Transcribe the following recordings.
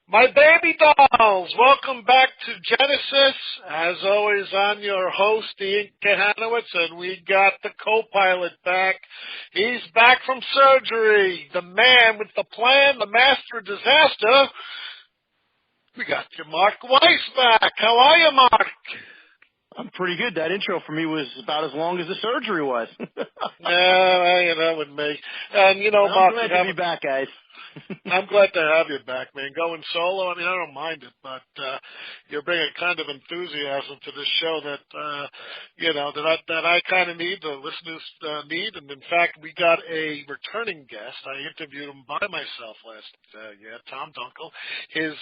My baby dolls, welcome back to Genesis. As always, I'm your host, Ian Kahanowitz, and we got the co-pilot back. He's back from surgery. The man with the plan, the master of disaster. We got your Marc Weiss back. How are you, Marc? I'm pretty good. That intro for me was about as long as the surgery was. Yeah, with me. And, I'm Marc, glad to be back, guys. I'm glad to have you back, man. Going solo, I don't mind it, but you're bringing kind of enthusiasm to this show that I kind of need, the listeners need. And in fact, we got a returning guest. I interviewed him by myself last year, Tom Dunkel. His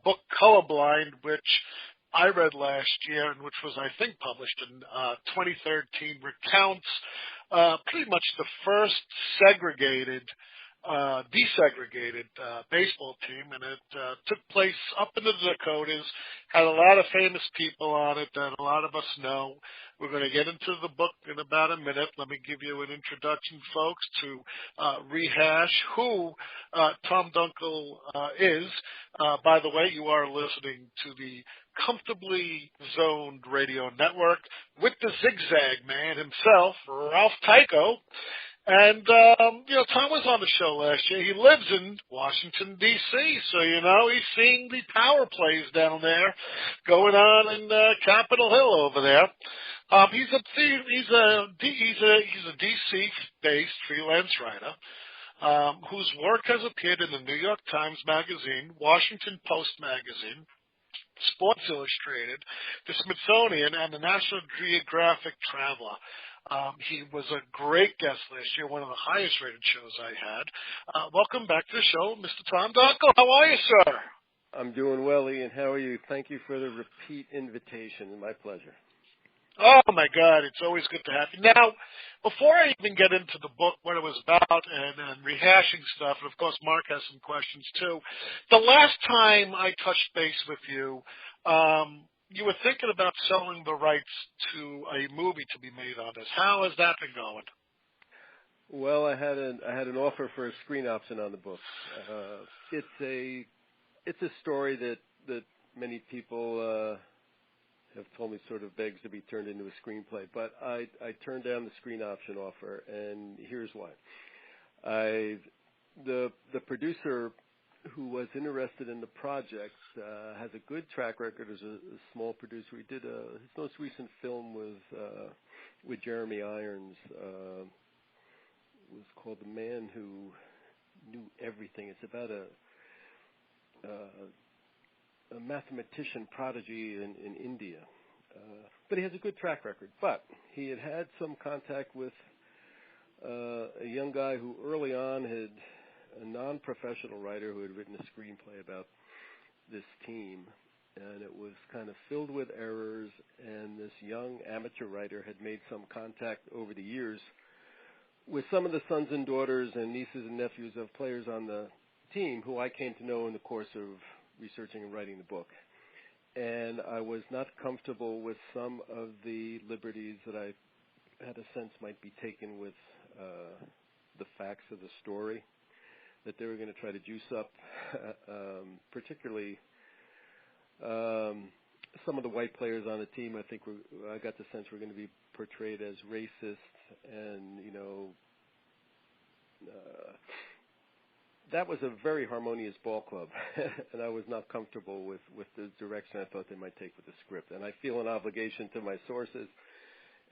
book Colorblind, which I read last year and which was, I think, published in 2013, recounts pretty much the first desegregated baseball team, and it took place up in the Dakotas, had a lot of famous people on it that a lot of us know. We're going to get into the book in about a minute. Let me give you an introduction, folks, to rehash who Tom Dunkel is. By the way, you are listening to the Comfortably Zoned Radio Network with the Zigzag Man himself, Ralph Tycho. And, Tom was on the show last year. He lives in Washington, D.C., so, he's seeing the power plays down there going on in Capitol Hill over there. He's a D.C.-based freelance writer whose work has appeared in the New York Times Magazine, Washington Post Magazine, Sports Illustrated, the Smithsonian, and the National Geographic Traveler. He was a great guest last year, one of the highest rated shows I had. Welcome back to the show, Mr. Tom Dunkel. How are you, sir? I'm doing well, Ian. How are you? Thank you for the repeat invitation. My pleasure. Oh, my God. It's always good to have you. Now, before I even get into the book, what it was about, and rehashing stuff, and, of course, Marc has some questions, too, the last time I touched base with you, you were thinking about selling the rights to a movie to be made on this. How has that been going? Well, I had an offer for a screen option on the book. It's a story that many people have told me sort of begs to be turned into a screenplay, but I turned down the screen option offer, and here's why. The producer who was interested in the project has a good track record as a small producer. He did his most recent film with Jeremy Irons was called The Man Who Knew Everything. It's about a mathematician prodigy in India. But he has a good track record. But he had some contact with a young guy who early on had a non-professional writer who had written a screenplay about this team, and it was kind of filled with errors, and this young amateur writer had made some contact over the years with some of the sons and daughters and nieces and nephews of players on the team who I came to know in the course of researching and writing the book. And I was not comfortable with some of the liberties that I had a sense might be taken with the facts of the story, that they were going to try to juice up, particularly some of the white players on the team. I think I got the sense were going to be portrayed as racist, and that was a very harmonious ball club, and I was not comfortable with the direction I thought they might take with the script. And I feel an obligation to my sources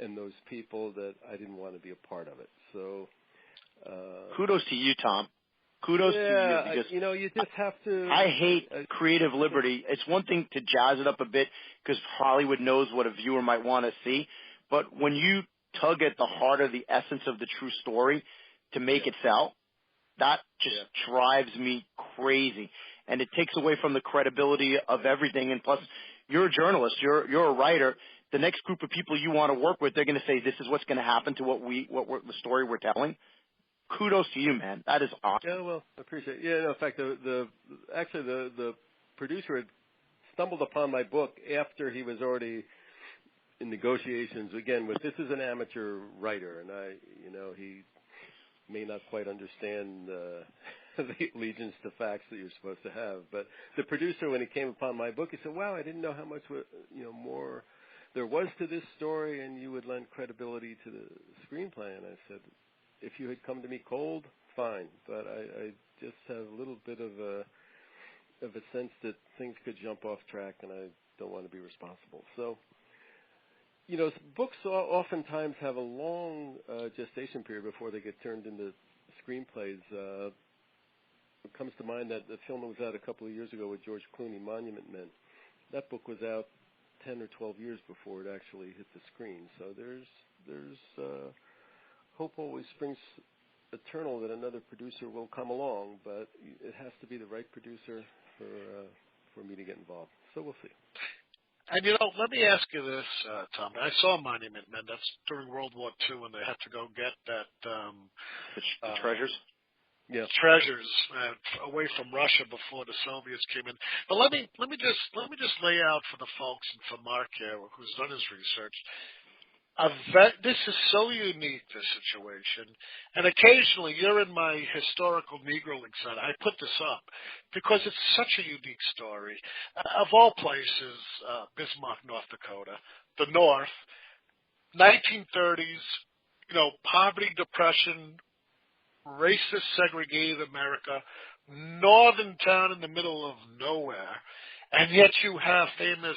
and those people that I didn't want to be a part of it. So kudos to you, Tom. Kudos to you. Because you just have to. I hate creative liberty. It's one thing to jazz it up a bit because Hollywood knows what a viewer might want to see. But when you tug at the heart of the essence of the true story to make it sell, that just drives me crazy. And it takes away from the credibility of everything. And plus, you're a journalist. You're a writer. The next group of people you want to work with, they're going to say, this is what's going to happen to the story we're telling. Kudos to you, man. That is awesome. Yeah, well, I appreciate it. Yeah, no, in fact, the producer had stumbled upon my book after he was already in negotiations again with, this is an amateur writer, and he may not quite understand the allegiance to facts that you're supposed to have. But the producer, when he came upon my book, he said, "Wow, I didn't know how much more there was to this story, and you would lend credibility to the screenplay." And I said, "If you had come to me cold, fine, but I just have a little bit of a sense that things could jump off track, and I don't want to be responsible." So, books oftentimes have a long gestation period before they get turned into screenplays. It comes to mind that the film that was out a couple of years ago with George Clooney, Monument Men. That book was out 10 or 12 years before it actually hit the screen. So there's hope always springs eternal that another producer will come along, but it has to be the right producer for me to get involved. So we'll see. And, let me ask you this, Tom. I saw Monument Men. That's during World War II when they had to go get that the treasures. Yeah, treasures away from Russia before the Soviets came in. But let me just lay out for the folks and for Marc here, who's done his research. This is so unique, this situation, and occasionally you're in my historical Negro League side. I put this up because it's such a unique story. Of all places, Bismarck, North Dakota, the North, 1930s, poverty, depression, racist, segregated America, northern town in the middle of nowhere, and yet you have famous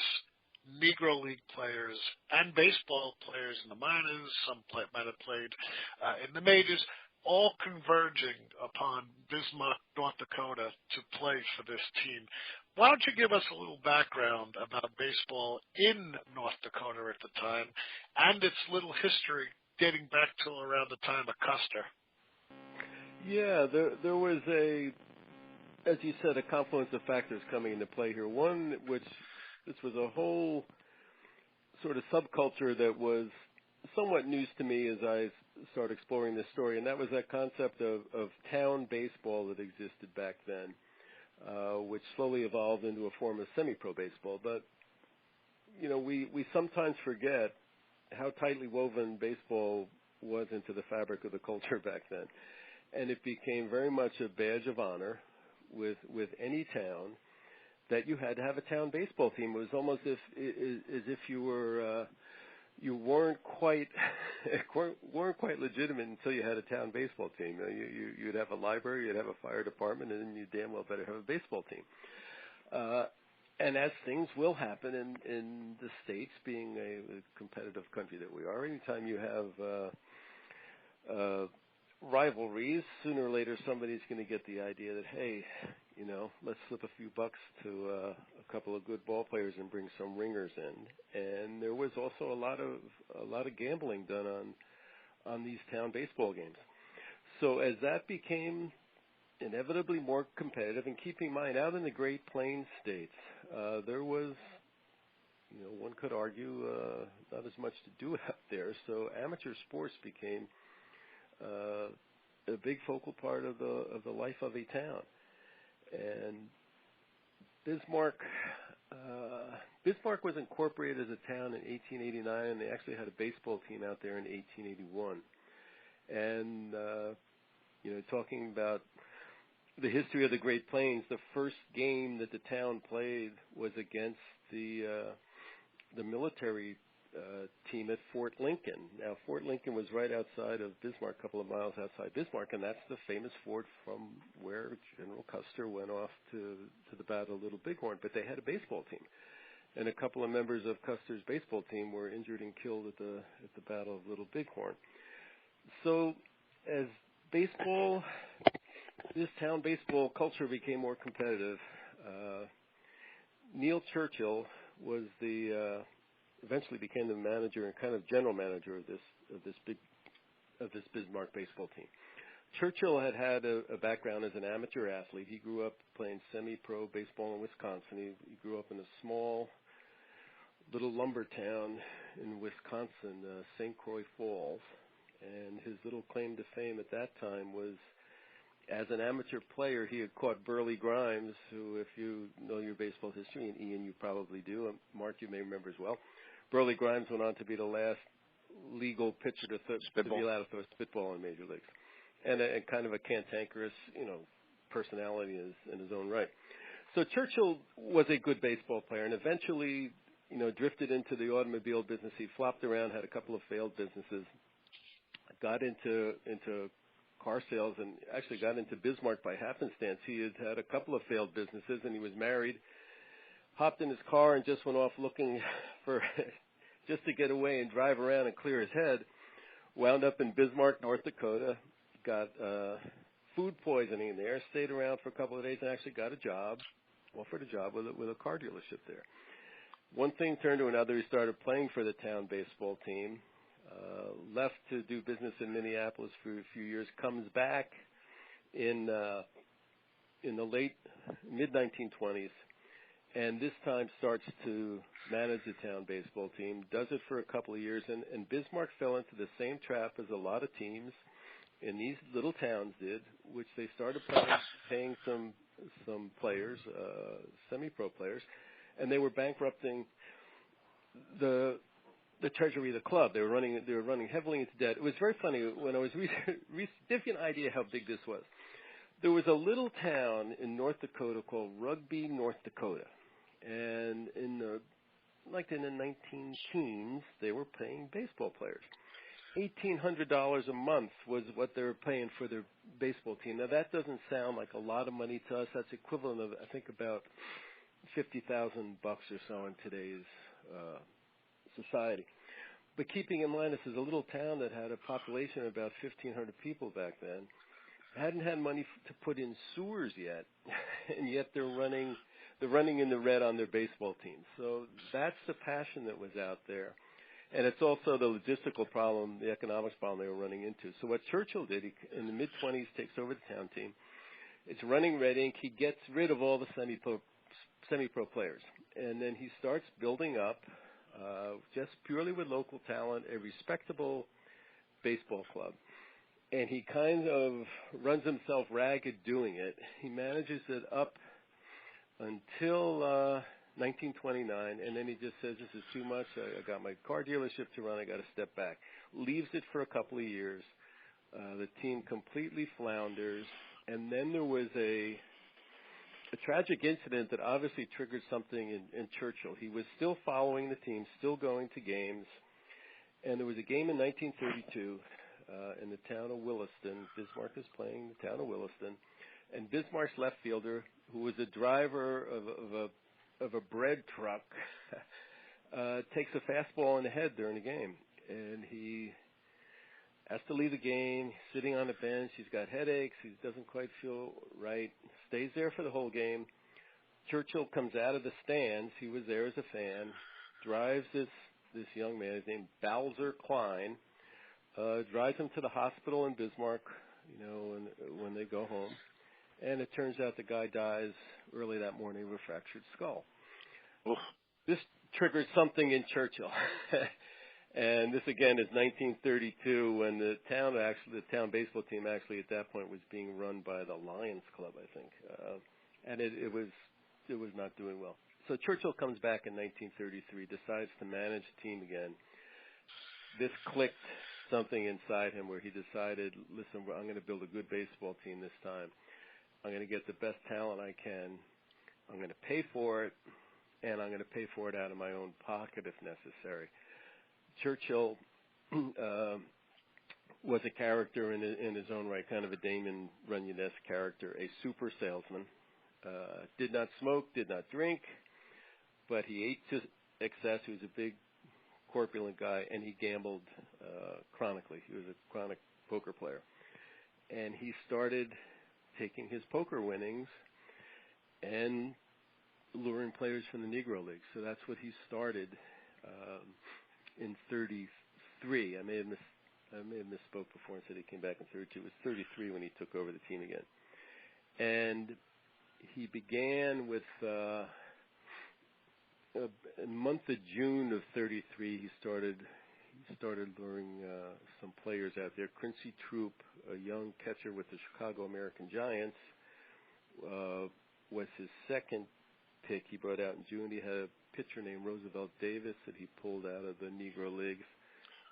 Negro League players and baseball players in the minors, some might have played in the majors, all converging upon Bismarck, North Dakota to play for this team. Why don't you give us a little background about baseball in North Dakota at the time and its little history dating back to around the time of Custer? Yeah, there was as you said, a confluence of factors coming into play here. One, this was a whole sort of subculture that was somewhat news to me as I started exploring this story, and that was that concept of town baseball that existed back then, which slowly evolved into a form of semi-pro baseball. But, we sometimes forget how tightly woven baseball was into the fabric of the culture back then. And it became very much a badge of honor with any town that you had to have a town baseball team. It was almost as if you weren't quite legitimate until you had a town baseball team. You'd have a library, you'd have a fire department, and then you damn well better have a baseball team. And as things will happen in the States, being a competitive country that we are, anytime you have rivalries, sooner or later somebody's going to get the idea that, hey, let's slip a few bucks to a couple of good ball players and bring some ringers in. And there was also a lot of gambling done on these town baseball games. So as that became inevitably more competitive, and keeping in mind, out in the Great Plains states, there was, one could argue, not as much to do out there. So amateur sports became a big focal part of the life of a town. And Bismarck was incorporated as a town in 1889, and they actually had a baseball team out there in 1881. And talking about the history of the Great Plains, the first game that the town played was against the military team at Fort Lincoln. Now, Fort Lincoln was right outside of Bismarck, a couple of miles outside Bismarck, and that's the famous fort from where General Custer went off to the Battle of Little Bighorn. But they had a baseball team, and a couple of members of Custer's baseball team were injured and killed at the Battle of Little Bighorn. So, as baseball, this town baseball culture became more competitive. Neil Churchill was eventually became the manager and kind of general manager of this Bismarck baseball team. Churchill had a background as an amateur athlete. He grew up playing semi-pro baseball in Wisconsin. He grew up in a small little lumber town in Wisconsin, St. Croix Falls, and his little claim to fame at that time was, as an amateur player, he had caught Burley Grimes, who, if you know your baseball history, and Ian, you probably do, and Mark, you may remember as well, Burley Grimes went on to be the last legal pitcher to be allowed to throw a spitball in major leagues. And kind of a cantankerous, personality in his own right. So Churchill was a good baseball player, and eventually, drifted into the automobile business. He flopped around, had a couple of failed businesses, got into car sales, and actually got into Bismarck by happenstance. He had a couple of failed businesses, and he was married, hopped in his car, and just went off looking for just to get away and drive around and clear his head. Wound up in Bismarck, North Dakota, got food poisoning there, stayed around for a couple of days, and actually got a job, offered a job with a car dealership there. One thing turned to another. He started playing for the town baseball team, left to do business in Minneapolis for a few years, comes back in the mid-1920s, and this time starts to manage the town baseball team, does it for a couple of years, and Bismarck fell into the same trap as a lot of teams in these little towns did, which they started paying some players, semi-pro players, and they were bankrupting the treasury of the club. They were running heavily into debt. It was very funny when I was give you an idea how big this was. There was a little town in North Dakota called Rugby, North Dakota, and in the 19 teens, they were paying baseball players. $1,800 a month was what they were paying for their baseball team. Now, that doesn't sound like a lot of money to us. That's equivalent of, I think, about $50,000 or so in today's society. But keeping in mind, this is a little town that had a population of about 1,500 people back then. Hadn't had money to put in sewers yet, and yet they're running in the red on their baseball team. So that's the passion that was out there. And it's also the logistical problem, the economics problem they were running into. So what Churchill did, he, in the mid-20s, takes over the town team. It's running red ink. He gets rid of all the semi-pro players. And then he starts building up, just purely with local talent, a respectable baseball club. And he kind of runs himself ragged doing it. He manages it up until 1929, and then he just says, this is too much. I got my car dealership to run. I got to step back. Leaves it for a couple of years. The team completely flounders. And then there was a tragic incident that obviously triggered something in Churchill. He was still following the team, still going to games. And there was a game in 1932 in the town of Williston. Bismarck is playing the town of Williston. And Bismarck's left fielder, who was a driver of a bread truck, takes a fastball in the head during the game. And he has to leave the game, sitting on the bench. He's got headaches. He doesn't quite feel right. Stays there for the whole game. Churchill comes out of the stands. He was there as a fan. Drives this young man, his name Balzer Klein, drives him to the hospital in Bismarck, when they go home. And it turns out the guy dies early that morning with a fractured skull. Oof. This triggered something in Churchill. And this, again, is 1932 when the town baseball team actually at that point was being run by the Lions Club, I think. And it was not doing well. So Churchill comes back in 1933, decides to manage the team again. This clicked something inside him where he decided, listen, I'm going to build a good baseball team this time. I'm going to get the best talent I can. I'm going to pay for it, and I'm going to pay for it out of my own pocket if necessary. Churchill was a character in his own right, kind of a Damon Runyon-esque character, a super salesman. Did not smoke, did not drink, but he ate to excess. He was a big, corpulent guy, and he gambled chronically. He was a chronic poker player. And he started taking his poker winnings and luring players from the Negro League. So that's what he started in 33. I may have misspoke before and said he came back in 32. It was 33 when he took over the team again. And he began with in the month of June of 33, he started luring some players out there. Quincy Troop, a young catcher with the Chicago American Giants, was his second pick he brought out in June. He had a pitcher named Roosevelt Davis that he pulled out of the Negro Leagues.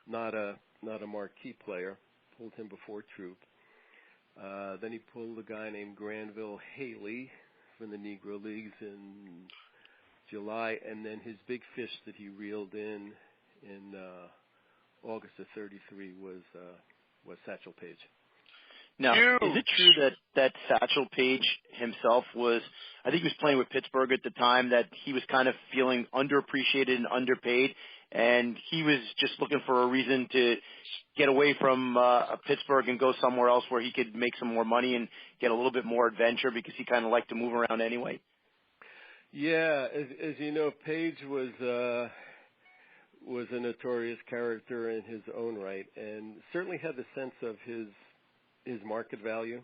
Not a marquee player. Pulled him before Troop. Then he pulled a guy named Granville Haley from the Negro Leagues in July, and then his big fish that he reeled in August of '33 was Satchel Paige. Now, is it true that Satchel Paige himself was, I think he was playing with Pittsburgh at the time, that he was kind of feeling underappreciated and underpaid, and he was just looking for a reason to get away from Pittsburgh and go somewhere else where he could make some more money and get a little bit more adventure because he kind of liked to move around anyway? Yeah, as you know, Paige was a notorious character in his own right, and certainly had the sense of his market value,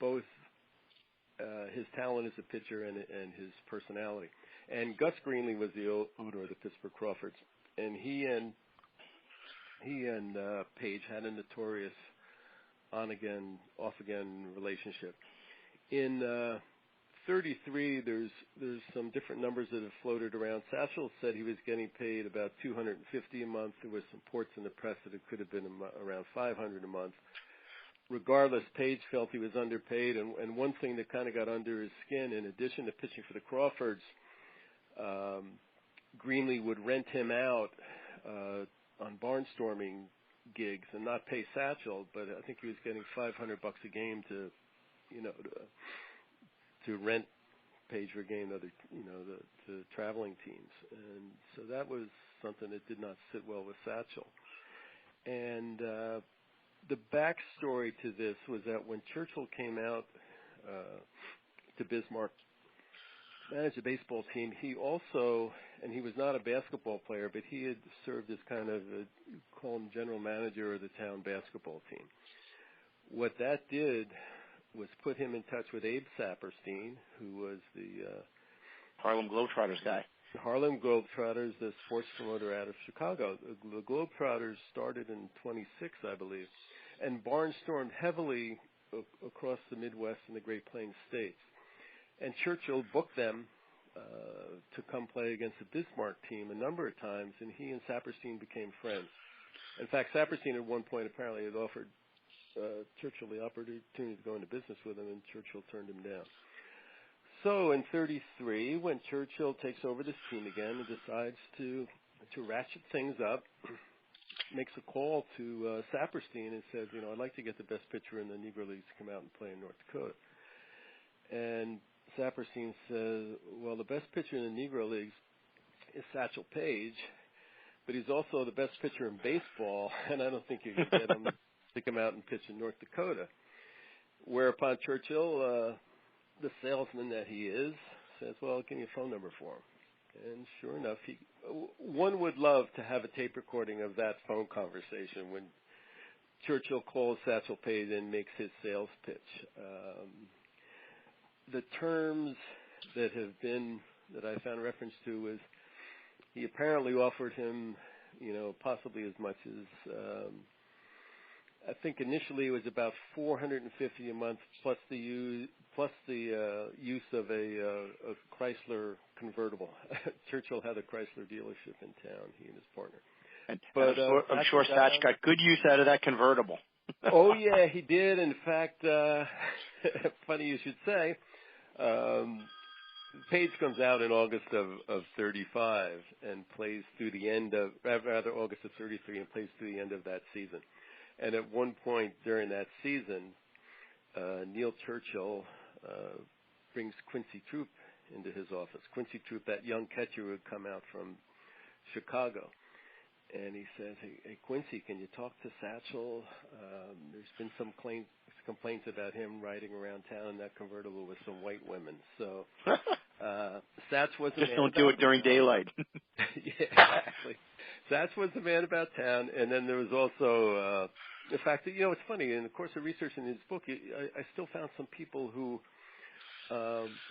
both his talent as a pitcher and his personality. And Gus Greenlee was the owner of the Pittsburgh Crawfords, and he and Paige had a notorious on-again, off-again relationship. In '33, there's some different numbers that have floated around. Satchel said he was getting paid about $250 a month. There was some reports in the press that it could have been around $500 a month. Regardless, Paige felt he was underpaid, and one thing that kind of got under his skin, in addition to pitching for the Crawfords, Greenlee would rent him out on barnstorming gigs and not pay Satchel, but I think he was getting $500 a game to rent Paige for a game to the traveling teams, and so that was something that did not sit well with Satchel. And the backstory to this was that when Churchill came out to Bismarck, managed a baseball team, he also, and he was not a basketball player, but he had served as kind of call him general manager of the town basketball team. What that did was put him in touch with Abe Saperstein, who was the Harlem Globetrotters guy. Harlem Globetrotters, the sports promoter out of Chicago. The Globetrotters started in '26, I believe, and barnstormed heavily across the Midwest and the Great Plains states. And Churchill booked them to come play against the Bismarck team a number of times, and he and Saperstein became friends. In fact, Saperstein at one point apparently had offered Churchill the opportunity to go into business with him, and Churchill turned him down. So in '33, when Churchill takes over this team again and decides to ratchet things up, makes a call to Saperstein and says, I'd like to get the best pitcher in the Negro Leagues to come out and play in North Dakota. And Saperstein says, well, the best pitcher in the Negro Leagues is Satchel Paige, but he's also the best pitcher in baseball, and I don't think you can get him to come out and pitch in North Dakota. Whereupon Churchill, the salesman that he is, says, well, give me a phone number for him. And sure enough, one would love to have a tape recording of that phone conversation when Churchill calls Satchel Paige and makes his sales pitch. The terms that I found reference to was he apparently offered him, possibly as much as, I think initially it was about $450 a month plus the use of a Chrysler convertible. Churchill had a Chrysler dealership in town, he and his partner. But I'm sure Satch got good use out of that convertible. Oh yeah, he did. In fact, funny you should say. Paige comes out in August of '35 and plays through the end of, rather August of '33 and plays through the end of that season. And at one point during that season, Neil Churchill brings Quincy Troop into his office. Quincy Troop, that young catcher who had come out from Chicago. And he says, hey Quincy, can you talk to Satchel? There's been some complaints about him riding around town in that convertible with some white women. So Satch was just don't do it during daylight. Yeah, exactly. Satch was the man about town. And then there was also the fact that, it's funny, in the course of researching his book, I still found some people who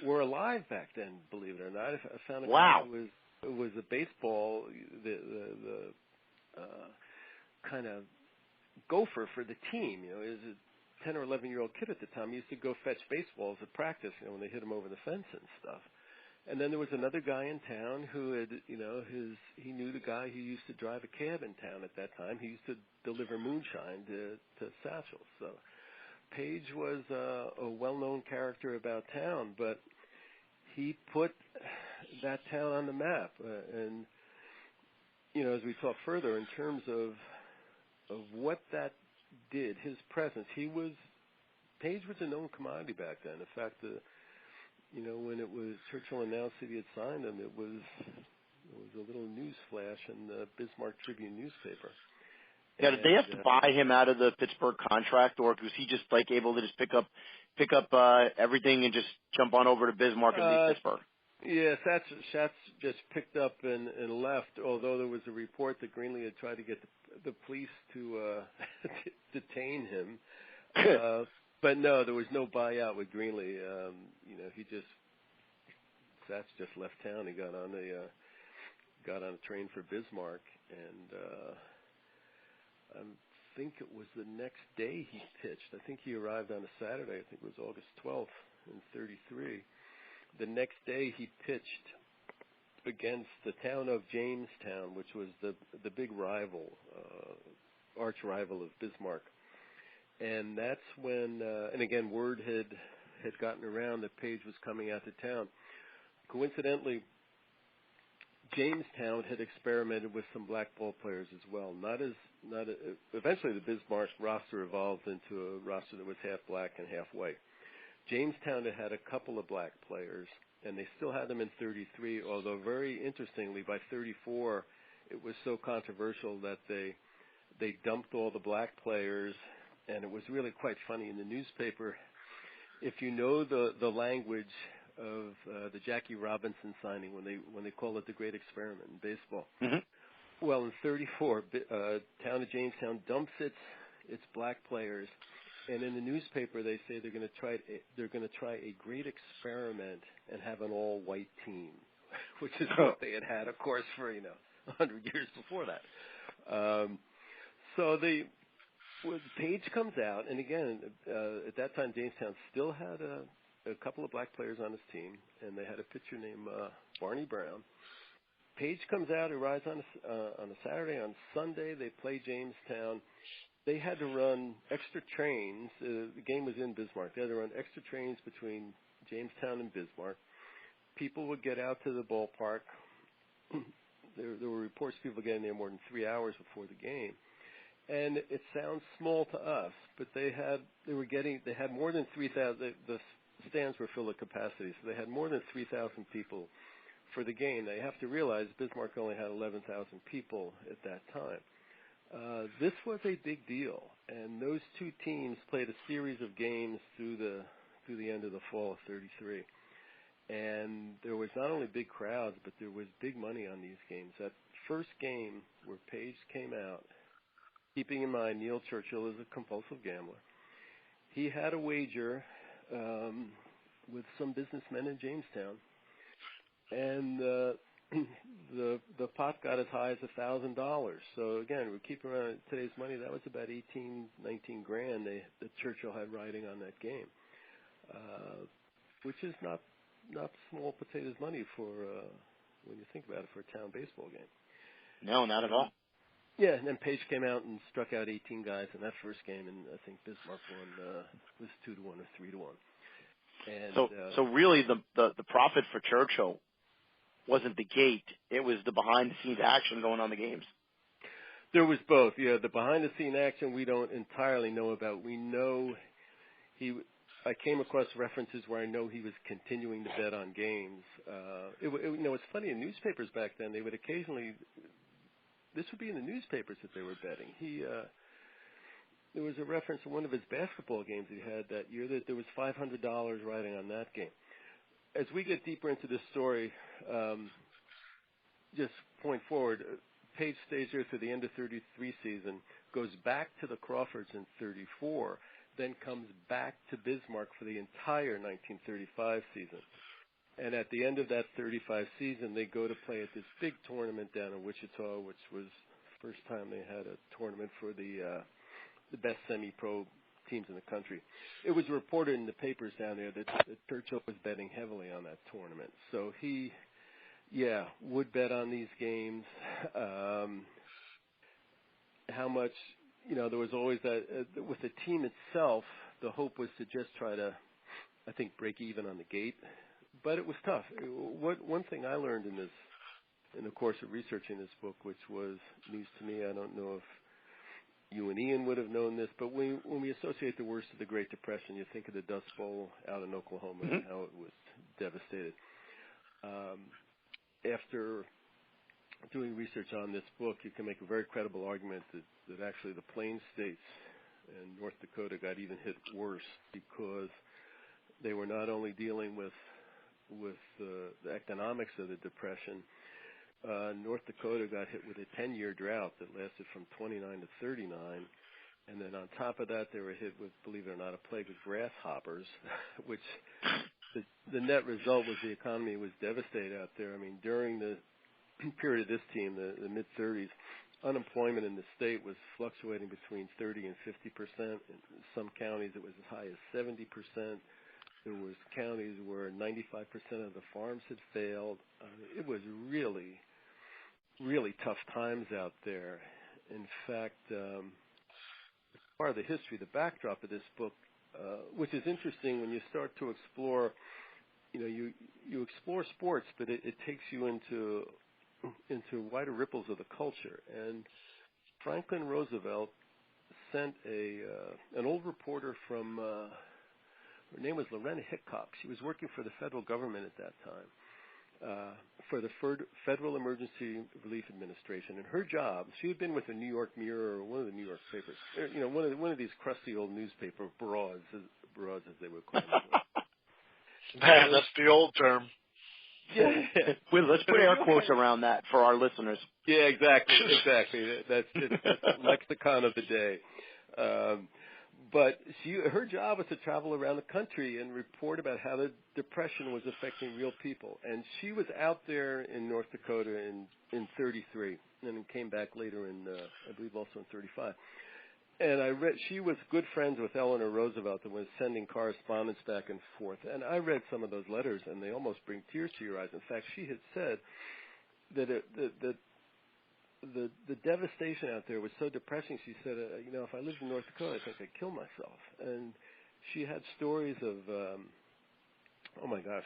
were alive back then, believe it or not. I found a guy who was a baseball, the kind of gopher for the team. He was a 10 or 11-year-old kid at the time. He used to go fetch baseballs at practice, when they hit him over the fence and stuff. And then there was another guy in town who had, he knew the guy who used to drive a cab in town at that time. He used to deliver moonshine to Satchel. So Page was a well-known character about town, but he put that town on the map. And, as we talk further in terms of what that did, his presence, Page was a known commodity back then. In fact, when it was Churchill announced that he had signed him, it was a little news flash in the Bismarck Tribune newspaper. Yeah, did they have to buy him out of the Pittsburgh contract, or was he just able to just pick up everything and just jump on over to Bismarck and leave Pittsburgh? Yeah, Schatz just picked up and left. Although there was a report that Greenlee had tried to get the police to detain him, but no, there was no buyout with Greenlee. Schatz just left town. He got on a train for Bismarck, and I think it was the next day he pitched. I think he arrived on a Saturday. I think it was August 12th in '33. The next day he pitched against the town of Jamestown, which was the big rival, arch rival of Bismarck. And that's when, and again, word had gotten around that Page was coming out to town. Coincidentally, Jamestown had experimented with some black ball players as well. Eventually the Bismarck roster evolved into a roster that was half black and half white. Jamestown had a couple of black players, and they still had them in '33, although very interestingly, by '34, it was so controversial that they dumped all the black players, and it was really quite funny in the newspaper. If you know the language of the Jackie Robinson signing, when they call it the Great Experiment in baseball. Mm-hmm. Well, in '34, town of Jamestown dumps its black players, and in the newspaper they say they're going to try a great experiment and have an all-white team, which is what they had, of course, for 100 years before that. So Page comes out, and again, at that time Jamestown still had a couple of black players on his team, and they had a pitcher named Barney Brown. Page comes out, arrives on a Saturday. On Sunday, they play Jamestown. They had to run extra trains. The game was in Bismarck. They had to run extra trains between Jamestown and Bismarck. People would get out to the ballpark. There were reports of people getting there more than 3 hours before the game. And it sounds small to us, but they had more than 3,000. The stands were filled at capacity, so they had more than 3,000 people for the game. They have to realize Bismarck only had 11,000 people at that time. This was a big deal, and those two teams played a series of games through the end of the fall of '33. And there was not only big crowds, but there was big money on these games. That first game where Page came out, keeping in mind Neil Churchill is a compulsive gambler, he had a wager with some businessmen in Jamestown, and the pot got as high as $1,000. So again, we're keeping around today's money. That was about 18, 19 grand that Churchill had riding on that game, which is not small potatoes money for when you think about it, for a town baseball game. No, not at all. Yeah, and then Page came out and struck out 18 guys in that first game, and I think Bismarck won was 2-1 or 3-1. And so really the profit for Churchill wasn't the gate; it was the behind-the-scenes action going on the games. There was both. Yeah, the behind-the-scene action we don't entirely know about. We know I came across references where I know he was continuing to bet on games. It's funny, in newspapers back then, they would occasionally. This would be in the newspapers that they were betting. There was a reference in one of his basketball games he had that year that there was $500 riding on that game. As we get deeper into this story, just point forward, Page stays here through the end of '33 season, goes back to the Crawfords in '34, then comes back to Bismarck for the entire 1935 season. And at the end of that '35 season, they go to play at this big tournament down in Wichita, which was the first time they had a tournament for the best semi-pro teams in the country. It was reported in the papers down there that Churchill was betting heavily on that tournament. So he, would bet on these games. How much, there was always that, with the team itself, the hope was to just try to, I think, break even on the gate. But it was tough. One thing I learned in the course of researching this book, which was news to me, I don't know if you and Ian would have known this, but when we associate the worst of the Great Depression, you think of the Dust Bowl out in Oklahoma and how it was devastated. After doing research on this book, you can make a very credible argument that actually the Plain States and North Dakota got even hit worse because they were not only dealing with the economics of the Depression. North Dakota got hit with a 10-year drought that lasted from 29 to 39. And then on top of that, they were hit with, believe it or not, a plague of grasshoppers, which the net result was the economy was devastated out there. I mean, during the period of this team, the mid-30s, unemployment in the state was fluctuating between 30 and 50%. In some counties, it was as high as 70%. There was counties where 95% of the farms had failed. It was really, really tough times out there. In fact, part of the history, the backdrop of this book, which is interesting when you start to explore, you explore sports, but it takes you into wider ripples of the culture. And Franklin Roosevelt sent an old reporter from, her name was Lorena Hickok. She was working for the federal government at that time, for the Federal Emergency Relief Administration. And her job, she had been with the New York Mirror or one of the New York papers, one of these crusty old newspaper broads as they would call them. That's the old term. Yeah. Well, let's put air quotes around that for our listeners. Yeah, exactly. That's the lexicon of the day. But her job was to travel around the country and report about how the Depression was affecting real people. And she was out there in North Dakota in 33, and then came back later in, I believe, also in 35. And she was good friends with Eleanor Roosevelt and was sending correspondence back and forth. And I read some of those letters, and they almost bring tears to your eyes. In fact, she had said that the devastation out there was so depressing. She said, if I lived in North Dakota, I think I'd kill myself. And she had stories of, oh my gosh,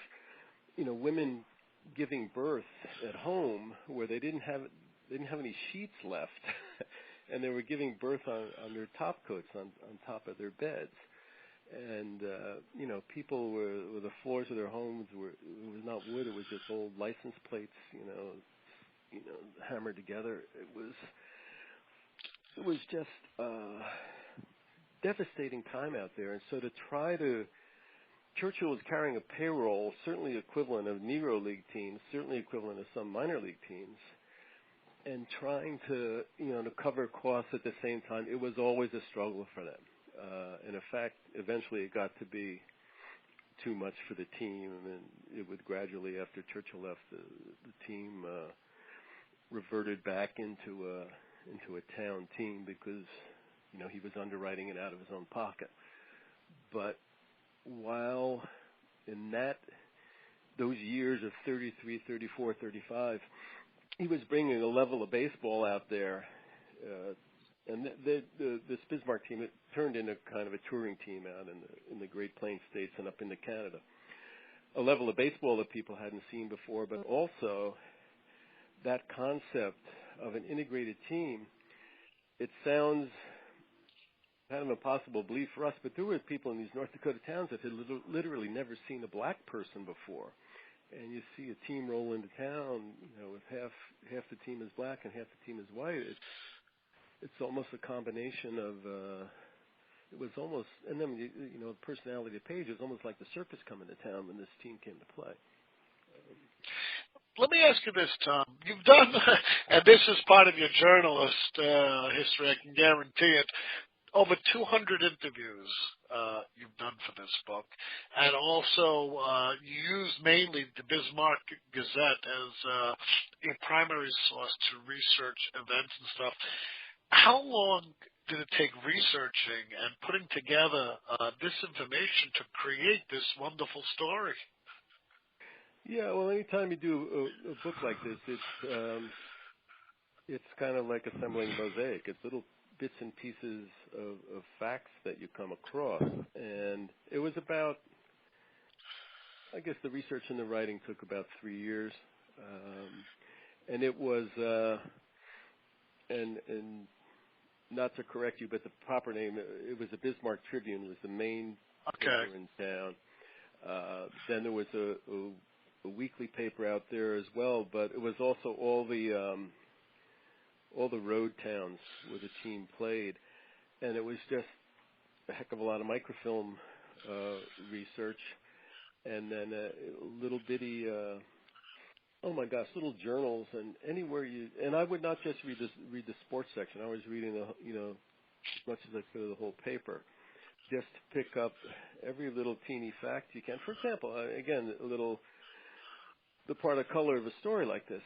women giving birth at home where they didn't have any sheets left, and they were giving birth on their top coats on top of their beds. And people were the floors of their homes it was not wood; it was just old license plates, hammered together. It was just devastating time out there. And so Churchill was carrying a payroll, certainly equivalent of Negro League teams, certainly equivalent of some minor league teams, and trying to cover costs at the same time. It was always a struggle for them. And in fact, eventually it got to be too much for the team, and it would gradually, after Churchill left, the team reverted back into a town team because he was underwriting it out of his own pocket. But while in those years of 33, 34, 35, he was bringing a level of baseball out there, and the Bismarck team, it turned into kind of a touring team out in the Great Plains states and up into Canada. A level of baseball that people hadn't seen before, but also that concept of an integrated team. It sounds kind of impossible to believe for us, but there were people in these North Dakota towns that had literally never seen a black person before. And you see a team roll into town, with half the team is black and half the team is white. It's almost a combination of it was almost, and then the personality of the page, it was almost like the circus coming to town when this team came to play. Let me ask you this, Tom. You've done, and this is part of your journalist history, I can guarantee it, over 200 interviews you've done for this book. And also you use mainly the Bismarck Gazette as a primary source to research events and stuff. How long did it take researching and putting together this information to create this wonderful story? Yeah, well, anytime you do a book like this, it's kind of like assembling a mosaic. It's little bits and pieces of facts that you come across. And it was about, I guess the research and the writing took about 3 years. And it was, and not to correct you, but the proper name, it was the Bismarck Tribune, was the main paper in town. Then there was a weekly paper out there as well, but it was also all the road towns where the team played, and it was just a heck of a lot of microfilm research, and then little bitty, little journals, and anywhere and I would not just read the sports section. I was reading as much as I could of the whole paper, just to pick up every little teeny fact you can. For example, again, the part of color of a story like this.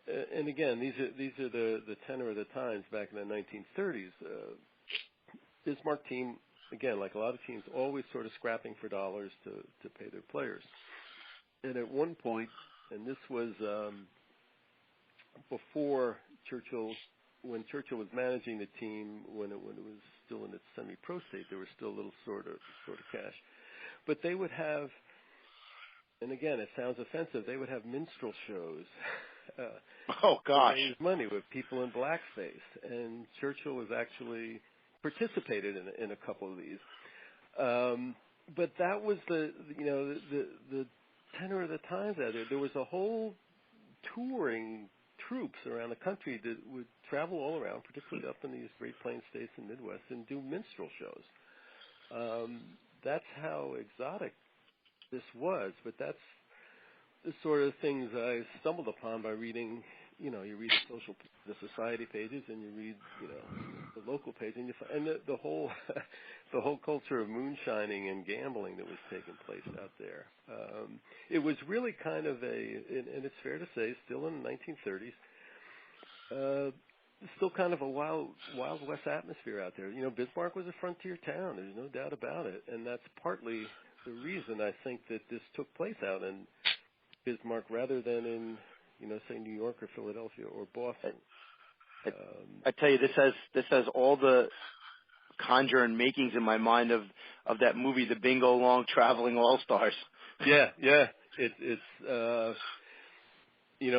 And again, these are the tenor of the times back in the 1930s. Bismarck team, again, like a lot of teams, always sort of scrapping for dollars to pay their players. And at one point, and this was before Churchill, when Churchill was managing the team, when it was still in its semi-pro state, there was still a little sort of cash. But they would have, and again, it sounds offensive, they would have minstrel shows. Oh gosh! To raise money with people in blackface, and Churchill was actually participated in a couple of these. But that was the tenor of the times out there. There was a whole touring troops around the country that would travel all around, particularly up in these Great Plains states and Midwest, and do minstrel shows. That's how exotic this was, but that's the sort of things I stumbled upon by reading. You read the society pages, and you read, the local page, and the whole culture of moonshining and gambling that was taking place out there. It was really kind of and it's fair to say, still in the 1930s, still kind of a wild west atmosphere out there. Bismarck was a frontier town. There's no doubt about it, and that's partly the reason I think that this took place out in Bismarck rather than in, say New York or Philadelphia or Boston. I tell you, this has all the conjure and makings in my mind of that movie, The Bingo Long Traveling All Stars. Yeah. It's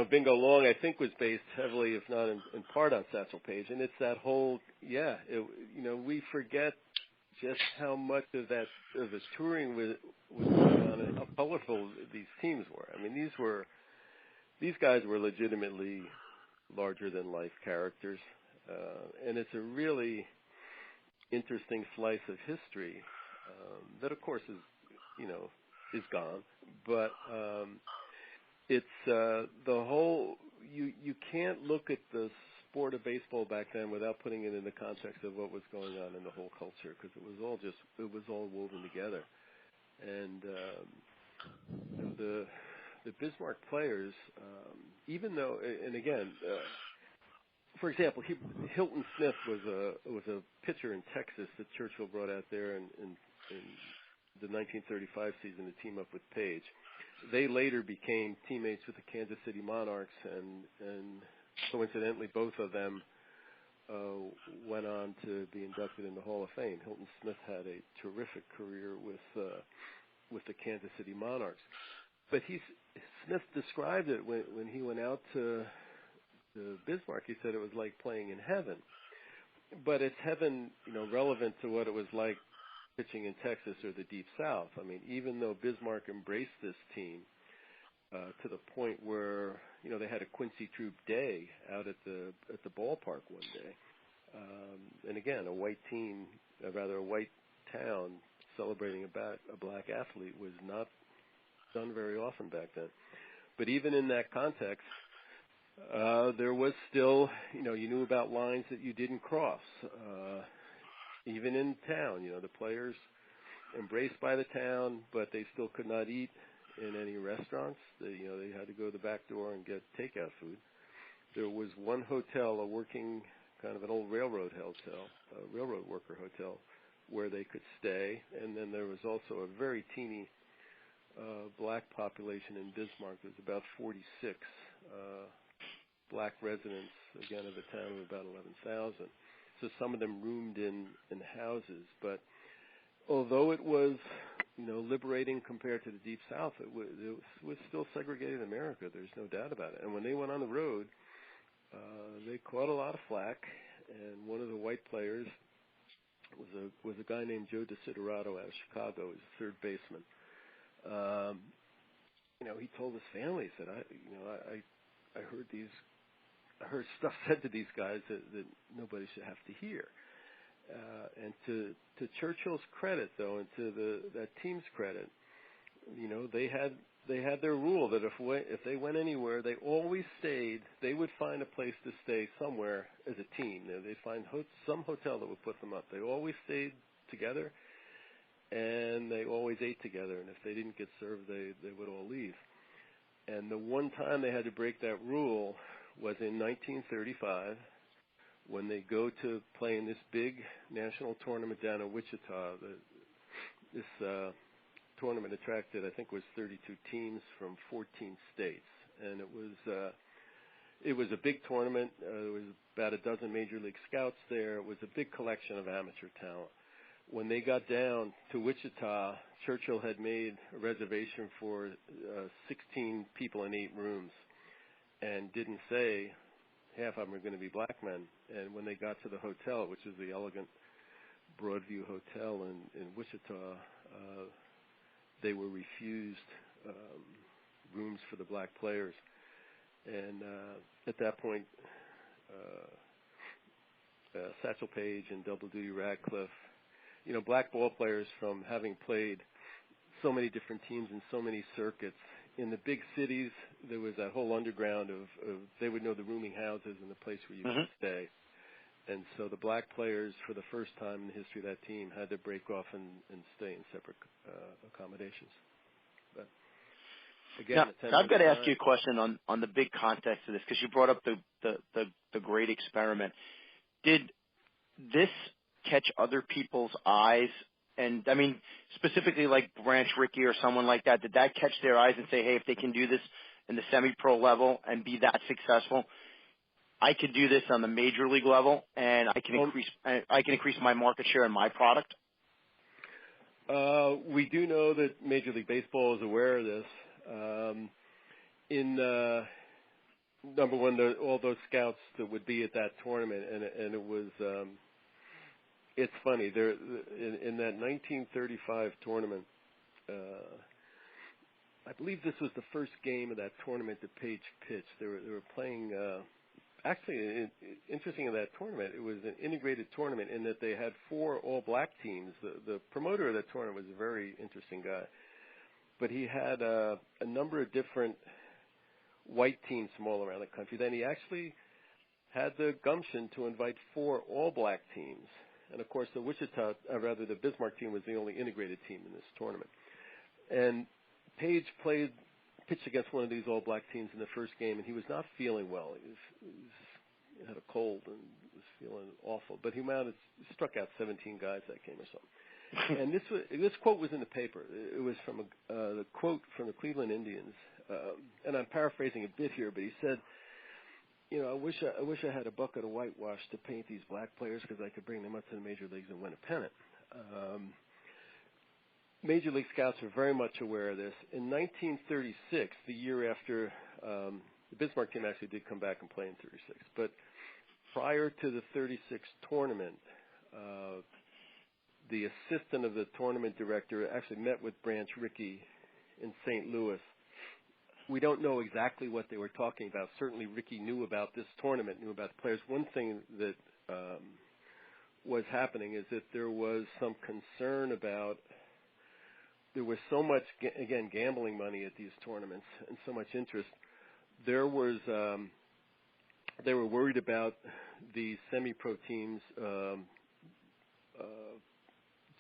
Bingo Long, I think, was based heavily, if not in part, on Satchel Paige, and it's that whole we forget just how much of the touring was going on and how colorful these teams were. I mean, these guys were legitimately larger than life characters, and it's a really interesting slice of history that, of course, is gone. But it's the whole. You can't look at the sport of baseball back then without putting it in the context of what was going on in the whole culture, because it was all woven together. And the Bismarck players, even though, and again, for example, Hilton Smith was a pitcher in Texas that Churchill brought out there in the 1935 season to team up with Page. They later became teammates with the Kansas City Monarchs, and coincidentally, both of them went on to be inducted in the Hall of Fame. Hilton Smith had a terrific career with the Kansas City Monarchs. But Smith described it when he went out to Bismarck. He said it was like playing in heaven. But it's heaven, relevant to what it was like pitching in Texas or the Deep South. I mean, even though Bismarck embraced this team to the point where they had a Quincy Troop day out at the ballpark one day, and again, a white town celebrating a black athlete was not done very often back then. But even in that context, there was still, you knew about lines that you didn't cross. Even in town, the players embraced by the town, but they still could not eat in any restaurants. They had to go to the back door and get takeout food. There was one hotel, a working kind of an old railroad hotel, a railroad worker hotel, where they could stay. And then there was also a very teeny black population in Bismarck. There was about 46 black residents, again, of a town of about 11,000. So some of them roomed in houses. But although it was, liberating compared to the Deep South, it was still segregated America. There's no doubt about it. And when they went on the road, they caught a lot of flack. And one of the white players was a guy named Joe Desiderato out of Chicago. He's a third baseman. He told his family, he said, I heard stuff said to these guys that nobody should have to hear. And to Churchill's credit, though, and to that team's credit, they had their rule that if they went anywhere, they always stayed. They would find a place to stay somewhere as a team. They'd find some hotel that would put them up. They always stayed together, and they always ate together. And if they didn't get served, they would all leave. And the one time they had to break that rule was in 1935 when they go to play in this big national tournament down in Wichita. This tournament attracted, I think, was 32 teams from 14 states, and it was a big tournament. There was about a dozen major league scouts there. It was a big collection of amateur talent. When they got down to Wichita, Churchill had made a reservation for 16 people in 8 rooms and didn't say half of them are going to be black men. And when they got to the hotel, which is the elegant Broadview Hotel in Wichita, they were refused rooms for the black players. And at that point, Satchel Paige and Double Duty Radcliffe, black ball players from having played so many different teams in so many circuits. In the big cities, there was that whole underground of they would know the rooming houses and the place where you could stay. And so the black players, for the first time in the history of that team, had to break off and stay in separate accommodations. But again, now, I've got to ask you a question on the big context of this, because you brought up the great experiment. Did this catch other people's eyes? And, I mean, specifically like Branch Rickey or someone like that, did that catch their eyes and say, hey, if they can do this in the semi-pro level and be that successful, I could do this on the major league level, and I can increase my market share in my product? We do know that Major League Baseball is aware of this. Number one, all those scouts that would be at that tournament, and it was it's funny. There in that 1935 tournament, I believe this was the first game of that tournament that Page pitched. They were playing. Actually, interesting in that tournament, it was an integrated tournament in that they had 4 all-black teams. The promoter of that tournament was a very interesting guy, but he had a number of different white teams from all around the country. Then he actually had the gumption to invite 4 all-black teams. And, of course, the Bismarck team was the only integrated team in this tournament. And Page pitched against one of these all-black teams in the first game, and he was not feeling well. He had a cold and was feeling awful. But he struck out 17 guys that game or something. And this quote was in the paper. It was from the quote from the Cleveland Indians. And I'm paraphrasing a bit here, but he said, I wish I had a bucket of whitewash to paint these black players because I could bring them up to the major leagues and win a pennant. Major League scouts are very much aware of this. In 1936, the year after the Bismarck team actually did come back and play in 36, but prior to the 36 tournament, the assistant of the tournament director actually met with Branch Rickey in St. Louis. We don't know exactly what they were talking about. Certainly Rickey knew about this tournament, knew about the players. One thing that was happening is that there was some concern about there was so much, again, gambling money at these tournaments and so much interest. They were worried about the semi-pro teams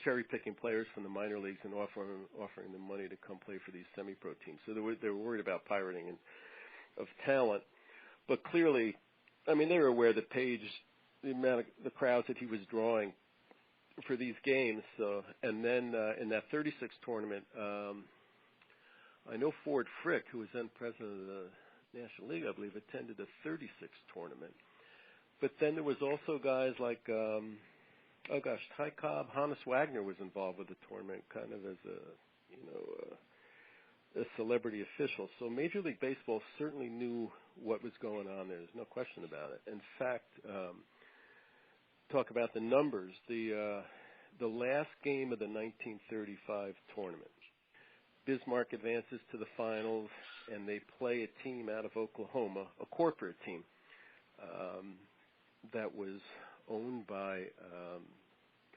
cherry-picking players from the minor leagues and offering them money to come play for these semi-pro teams. So they were worried about pirating of talent. But clearly, I mean, they were aware that Page, the crowds that he was drawing for these games. And then in that 36 tournament, I know Ford Frick, who was then president of National League, I believe, attended the 36th tournament. But then there was also guys like, Ty Cobb, Hannes Wagner was involved with the tournament, kind of as a celebrity official. So Major League Baseball certainly knew what was going on there. There's no question about it. In fact, talk about the numbers. The last game of the 1935 tournament, Bismarck advances to the finals, and they play a team out of Oklahoma, a corporate team that was owned by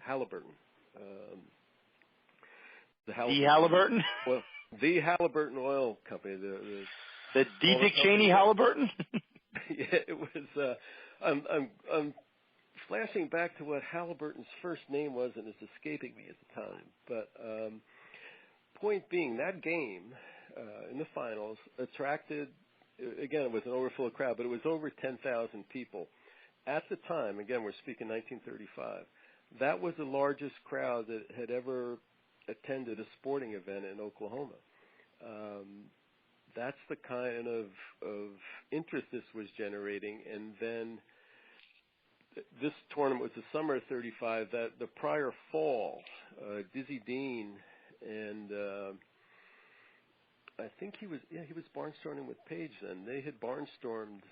Halliburton. The Halliburton? Well, the Halliburton Oil Company. The D. Dick Cheney Halliburton? Yeah, it was. I'm flashing back to what Halliburton's first name was, and it's escaping me at the time. But point being, that game in the finals attracted, again, it was an overflow crowd, but it was over 10,000 people. At the time, again, we're speaking 1935, that was the largest crowd that had ever attended a sporting event in Oklahoma. That's the kind of interest this was generating. And then this tournament was the summer of 35. That the prior fall, Dizzy Dean and I think he was barnstorming with Page then. They had barnstormed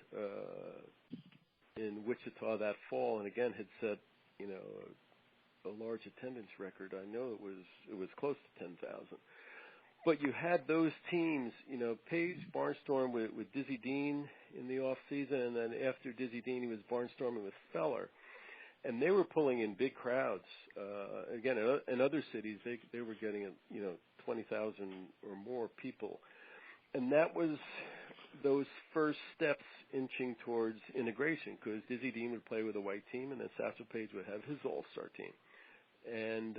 in Wichita that fall, and again had set a large attendance record. I know it was close to 10,000. But you had those teams, Page barnstormed with Dizzy Dean in the off season, and then after Dizzy Dean, he was barnstorming with Feller, and they were pulling in big crowds. Again, in other cities, they were getting 20,000 or more people, and that was those first steps inching towards integration, because Dizzy Dean would play with a white team, and then Satchel Paige would have his all-star team, and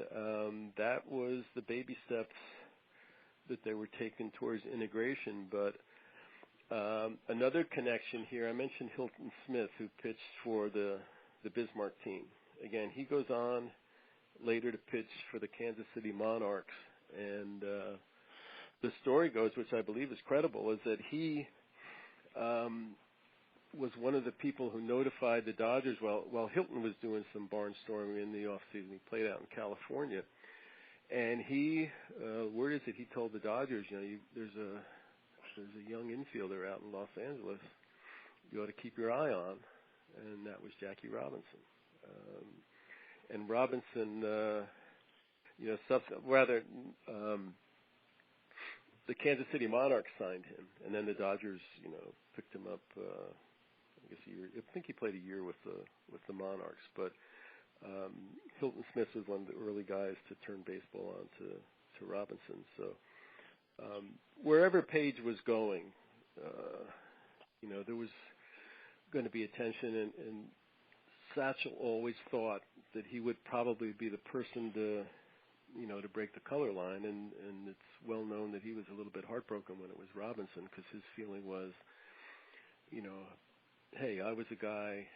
that was the baby steps that they were taking towards integration. But another connection here, I mentioned Hilton Smith, who pitched for the Bismarck team. Again, he goes on later to pitch for the Kansas City Monarchs, and the story goes, which I believe is credible, is that he was one of the people who notified the Dodgers while Hilton was doing some barnstorming in the offseason. He played out in California. And he, word is that he told the Dodgers, there's a young infielder out in Los Angeles you ought to keep your eye on, and that was Jackie Robinson. And Robinson, the Kansas City Monarchs signed him, and then the Dodgers, picked him up. I think he played a year with the Monarchs, but. Hilton Smith was one of the early guys to turn baseball on to Robinson. So wherever Page was going, there was going to be attention, and Satchel always thought that he would probably be the person to break the color line, and it's well known that he was a little bit heartbroken when it was Robinson, because his feeling was, hey, I was a guy,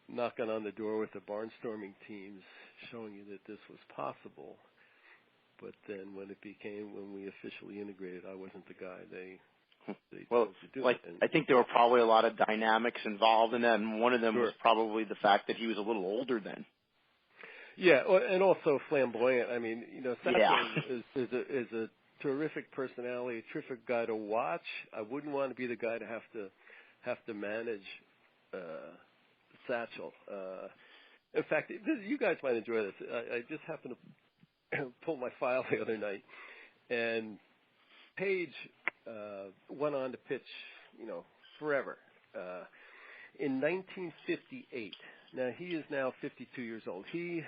knocking on the door with the barnstorming teams, showing you that this was possible. But then when we officially integrated, I wasn't the guy they chose to do it. I think there were probably a lot of dynamics involved in that, and one of them was probably the fact that he was a little older then. Yeah, and also flamboyant. I mean, Satchel is a terrific personality, a terrific guy to watch. I wouldn't want to be the guy to have to manage Satchel. In fact, you guys might enjoy this. I just happened to pull my file the other night, and Page went on to pitch, forever. In 1958, now he is now 52 years old. He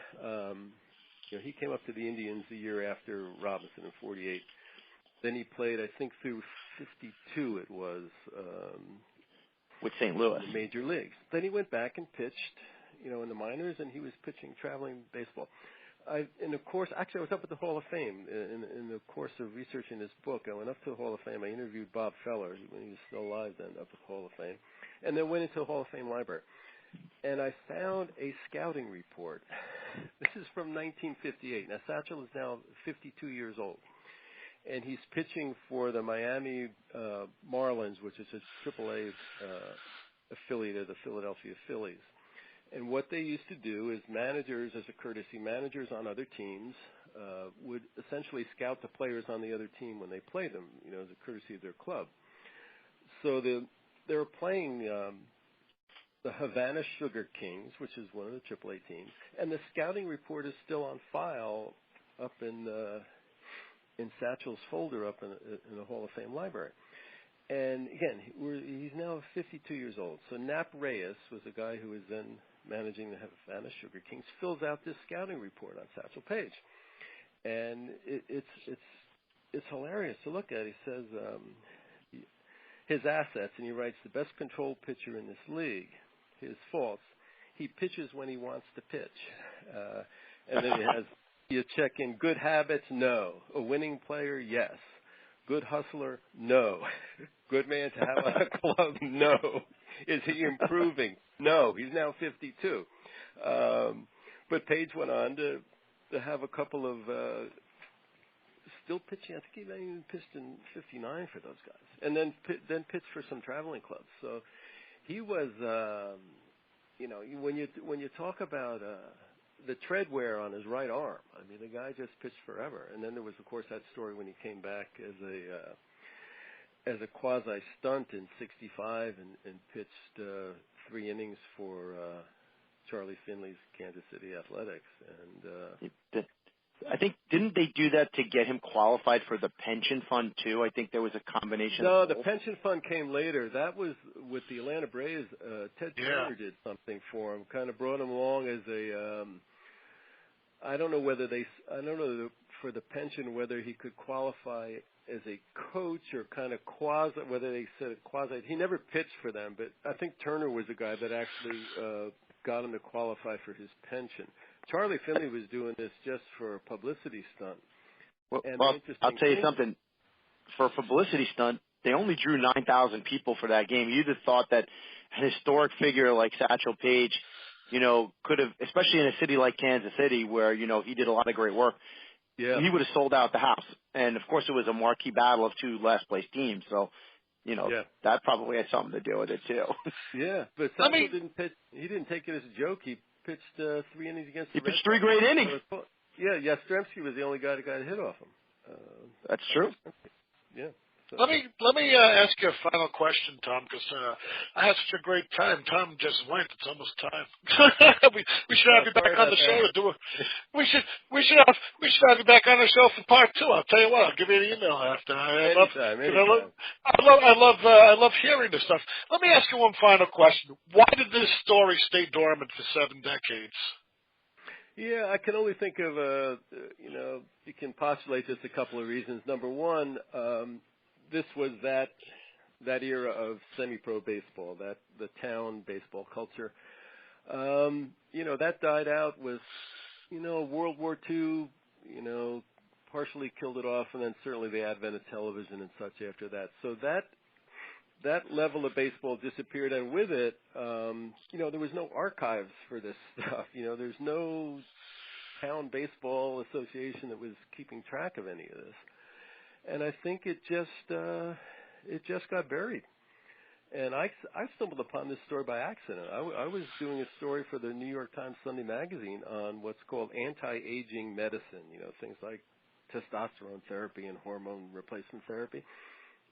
came up to the Indians the year after Robinson in 48. Then he played, I think, through 52. It was. With St. Louis. In the major leagues. Then he went back and pitched, in the minors, and he was pitching traveling baseball. I was up at the Hall of Fame in the course of researching this book. I went up to the Hall of Fame. I interviewed Bob Feller when he was still alive then up at the Hall of Fame, and then went into the Hall of Fame library. And I found a scouting report. This is from 1958. Now, Satchel is now 52 years old. and he's pitching for the Miami Marlins, which is a AAA affiliate of the Philadelphia Phillies. And what they used to do is managers, as a courtesy, managers on other teams would essentially scout the players on the other team when they play them, as a courtesy of their club. So they were playing the Havana Sugar Kings, which is one of the AAA teams, and the scouting report is still on file up in Satchel's folder up in the Hall of Fame library. And again, he's now 52 years old. So Nap Reyes was a guy who was then managing the Havana Sugar Kings, fills out this scouting report on Satchel Paige, and it's hilarious to look at. He says his assets, and he writes the best controlled pitcher in this league. His faults: he pitches when he wants to pitch, and then you check in good habits, no. A winning player, yes. Good hustler, no. Good man to have on a club, no. Is he improving? No. He's now 52. But Page went on to have a couple of still pitching. I think he even pitched in 59 for those guys, and then pitched for some traveling clubs. So he was, when you talk about the tread wear on his right arm, I mean, the guy just pitched forever. And then there was, of course, that story when he came back as a quasi stunt in '65 and pitched 3 innings for Charlie Finley's Kansas City Athletics. And I think, didn't they do that to get him qualified for the pension fund too? I think there was a combination. No, the pension fund came later. That was with the Atlanta Braves. Ted Turner did something for him, kind of brought him along as a. I don't know for the pension whether he could qualify as a coach or kind of quasi, whether they said quasi. He never pitched for them, but I think Turner was the guy that actually got him to qualify for his pension. Charlie Finley was doing this just for a publicity stunt. Well, I'll tell you something. For a publicity stunt, they only drew 9,000 people for that game. You'd have thought that an historic figure like Satchel Paige, could have, especially in a city like Kansas City where, he did a lot of great work, he would have sold out the house. And, of course, it was a marquee battle of 2 last-place teams. So, that probably had something to do with it, too. Yeah, but Satchel didn't pitch. He didn't take it as a joke. He pitched 3 innings against the Red Sox. He pitched 3 great innings. Yeah, Yastrzemski was the only guy that got a hit off him. That's true. Yeah. So. Let me ask you a final question, Tom, because I had such a great time. Tom just went. It's almost time. we should have you back on the show to do it. We should have you back on the show for part 2. I'll tell you what. I'll give you an email after. I love hearing this stuff. Let me ask you one final question. Why did this story stay dormant for 7 decades? Yeah, I can only think of you can postulate just a couple of reasons. Number one. This was that era of semi-pro baseball, the town baseball culture. That died out with, World War II, partially killed it off, and then certainly the advent of television and such after that. So that level of baseball disappeared, and with it, there was no archives for this stuff. There's no town baseball association that was keeping track of any of this. And I think it just got buried. And I stumbled upon this story by accident. I was doing a story for the New York Times Sunday Magazine on what's called anti-aging medicine, things like testosterone therapy and hormone replacement therapy.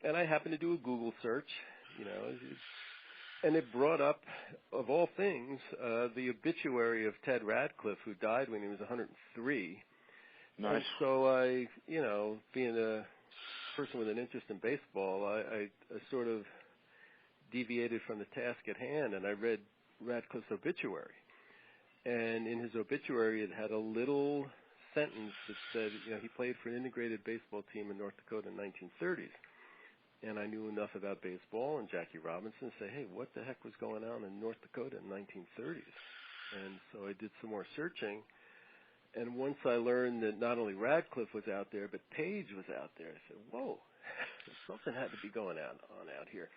And I happened to do a Google search, and it brought up, of all things, the obituary of Ted Radcliffe, who died when he was 103. Nice. And so I, being a person with an interest in baseball, I sort of deviated from the task at hand, and I read Radcliffe's obituary. And in his obituary, it had a little sentence that said, he played for an integrated baseball team in North Dakota in the 1930s. And I knew enough about baseball and Jackie Robinson to say, hey, what the heck was going on in North Dakota in the 1930s? And so I did some more searching. And once I learned that not only Radcliffe was out there, but Page was out there, I said, whoa, something had to be going on out here.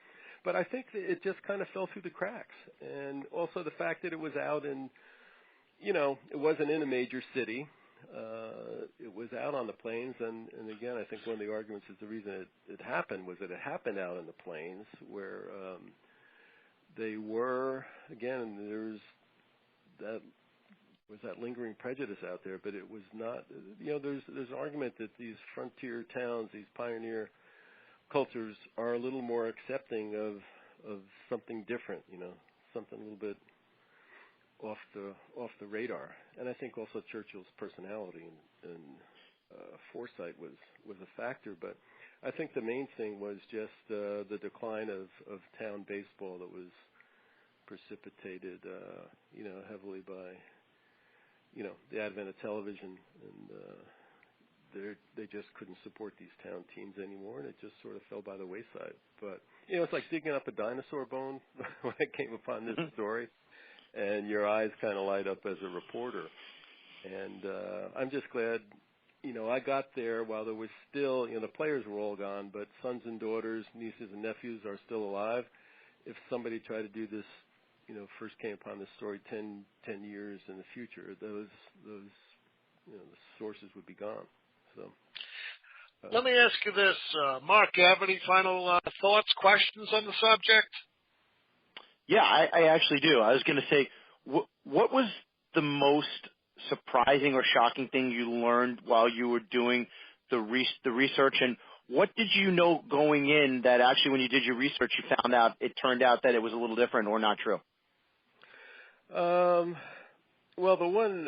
But I think that it just kind of fell through the cracks. And also the fact that it was out in, it wasn't in a major city. it was out on the plains, and again, I think one of the arguments is the reason it happened was that it happened out in the plains where they were, again, was that lingering prejudice out there, but it was not, there's an argument that these frontier towns, these pioneer cultures are a little more accepting of something different, something a little bit off the radar. And I think also Churchill's personality and foresight was a factor, but I think the main thing was just the decline of town baseball that was precipitated, heavily by, the advent of television, and they just couldn't support these town teams anymore, and it just sort of fell by the wayside. But, it's like digging up a dinosaur bone when I came upon this story, and your eyes kind of light up as a reporter. And I'm just glad, I got there while there was still, the players were all gone, but sons and daughters, nieces and nephews are still alive. If somebody tried to do this, first came upon this story 10 years in the future, those the sources would be gone. So. Let me ask you this, Mark, you have any final thoughts, questions on the subject? Yeah, I actually do. I was going to say, what was the most surprising or shocking thing you learned while you were doing the research, and what did you know going in that actually when you did your research you found out it turned out that it was a little different or not true? Well, the one,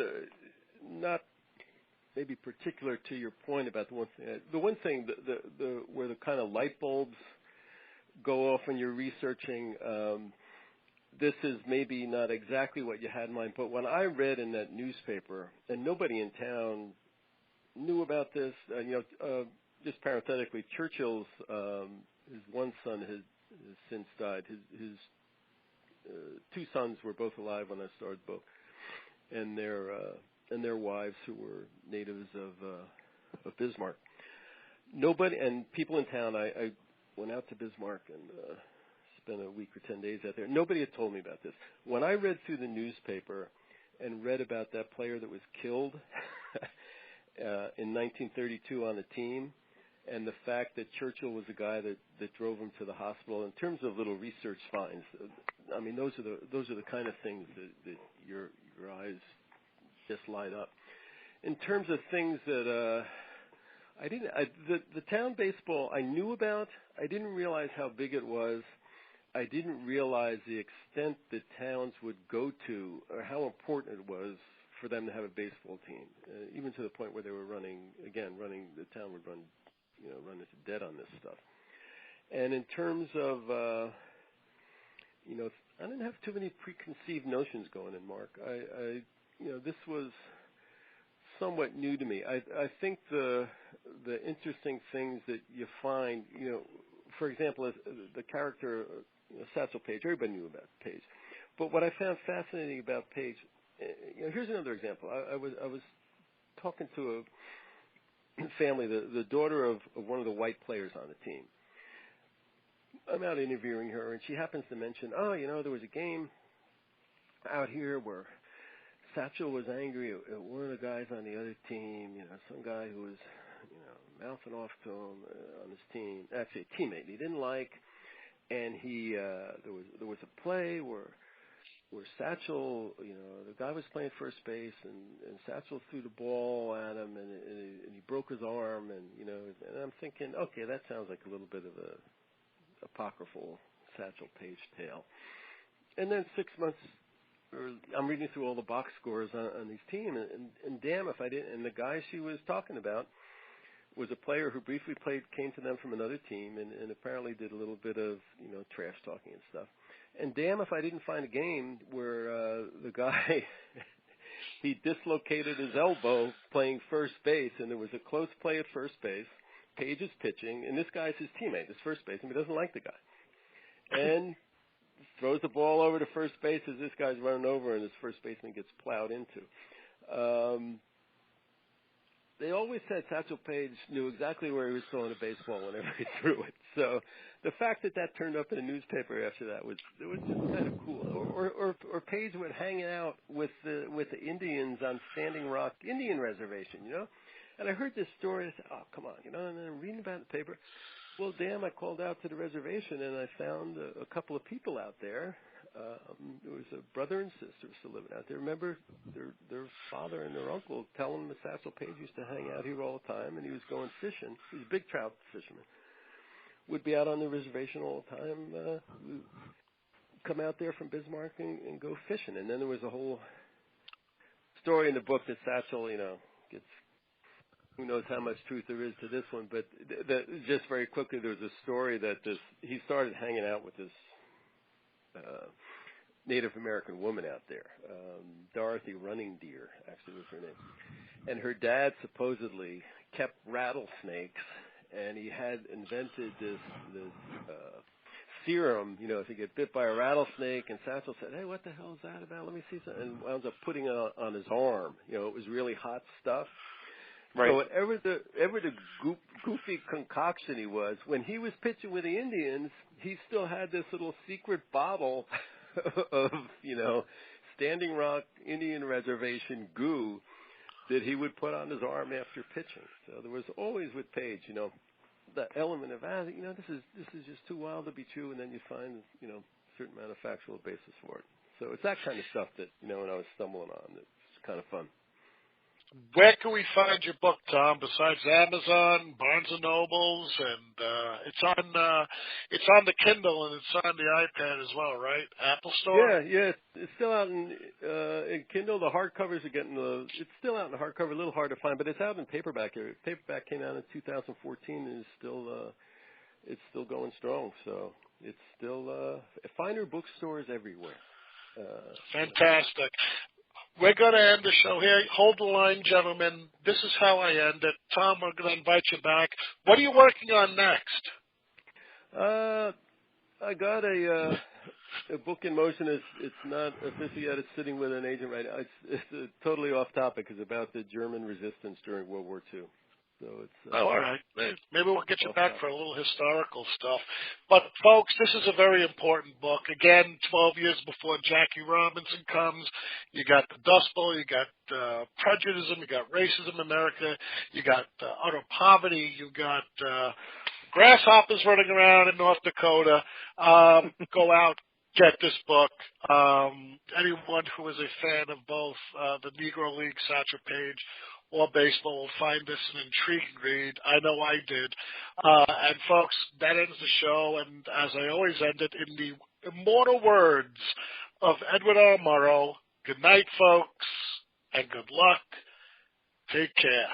not maybe particular to your point about the one thing, where the kind of light bulbs go off when you're researching, this is maybe not exactly what you had in mind, but when I read in that newspaper, and nobody in town knew about this, just parenthetically, Churchill's, his one son has since died. His two sons were both alive when I started the book, and their wives who were natives of Bismarck. Nobody, and people in town, I went out to Bismarck and spent a week or 10 days out there. Nobody had told me about this. When I read through the newspaper and read about that player that was killed in 1932 on the team, and the fact that Churchill was the guy that drove him to the hospital, in terms of little research finds, I mean, those are the kind of things that your eyes just light up. In terms of things that the town baseball I knew about, I didn't realize how big it was. I didn't realize the extent that towns would go to, or how important it was for them to have a baseball team, even to the point where they were the town would run into debt on this stuff. And in terms of, I didn't have too many preconceived notions going in, Mark. This was somewhat new to me. I think the interesting things that you find, for example, the character Satchel Paige, everybody knew about Paige. But what I found fascinating about Paige, here's another example. I was talking to a family, the daughter of one of the white players on the team. I'm out interviewing her, and she happens to mention, there was a game out here where Satchel was angry at one of the guys on the other team, some guy who was, mouthing off to him on his team, actually a teammate he didn't like, and there was a play where Satchel, the guy was playing first base, and Satchel threw the ball at him, and he broke his arm, and I'm thinking, okay, that sounds like a little bit of a apocryphal Satchel Paige tale. And then 6 months, I'm reading through all the box scores on these teams, and damn if I didn't. And the guy she was talking about was a player who briefly came to them from another team, and apparently did a little bit of trash talking and stuff. And damn if I didn't find a game where the guy he dislocated his elbow playing first base, and there was a close play at first base. Paige is pitching, and this guy's his teammate, his first baseman. He doesn't like the guy, and throws the ball over to first base as this guy's running over, and his first baseman gets plowed into. they always said Satchel Paige knew exactly where he was throwing a baseball whenever he threw it. So the fact that turned up in a newspaper after that was just kind of cool. Or Paige would hang out with the Indians on Standing Rock Indian Reservation, you know. And I heard this story. I said, "Oh, come on," you know. And then I'm reading about it in the paper. Well, damn! I called out to the reservation and I found a couple of people out there. There was a brother and sister still living out there. Remember, their father and their uncle telling them that Satchel Paige used to hang out here all the time, and he was going fishing. He was a big trout fisherman. Would be out on the reservation all the time. Come out there from Bismarck and go fishing. And then there was a whole story in the book that Satchel, you know, gets. Who knows how much truth there is to this one? But just very quickly, there was a story that he started hanging out with this Native American woman out there, Dorothy Running Deer, actually was her name. And her dad supposedly kept rattlesnakes, and he had invented this serum, you know, if you get bit by a rattlesnake. And Satchel said, "Hey, what the hell is that about? Let me see something." And wound up putting it on his arm. You know, it was really hot stuff. Right. So whatever the goofy concoction he was, when he was pitching with the Indians, he still had this little secret bottle of, you know, Standing Rock Indian Reservation goo that he would put on his arm after pitching. So there was always with Paige, you know, the element of, you know, this is just too wild to be true, and then you find, you know, a certain amount of factual basis for it. So it's that kind of stuff that, you know, when I was stumbling on, it's kind of fun. Where can we find your book, Tom? Besides Amazon, Barnes and Nobles, and it's on the Kindle and it's on the iPad as well, right? Apple Store. Yeah, it's still out in Kindle. The hardcovers are it's still out in the hardcover, a little hard to find, but it's out in paperback. Paperback came out in 2014 and is it's still going strong. So it's still find your bookstores everywhere. Fantastic. We're going to end the show here. Hold the line, gentlemen. This is how I end it. Tom, we're going to invite you back. What are you working on next? I got a book in motion. It's not official yet. It's sitting with an agent right now. It's totally off topic. It's about the German resistance during World War II. So it's all right. Maybe we'll get you back for a little historical stuff. But, folks, this is a very important book. Again, 12 years before Jackie Robinson comes, you got the Dust Bowl, you got prejudice, you got racism in America, you got utter poverty, you got grasshoppers running around in North Dakota. Go out, get this book. Anyone who is a fan of both the Negro League, Satchel Paige, or baseball will find this an intriguing read. I know I did. And, folks, that ends the show. And as I always end it, in the immortal words of Edward R. Murrow, good night, folks, and good luck. Take care.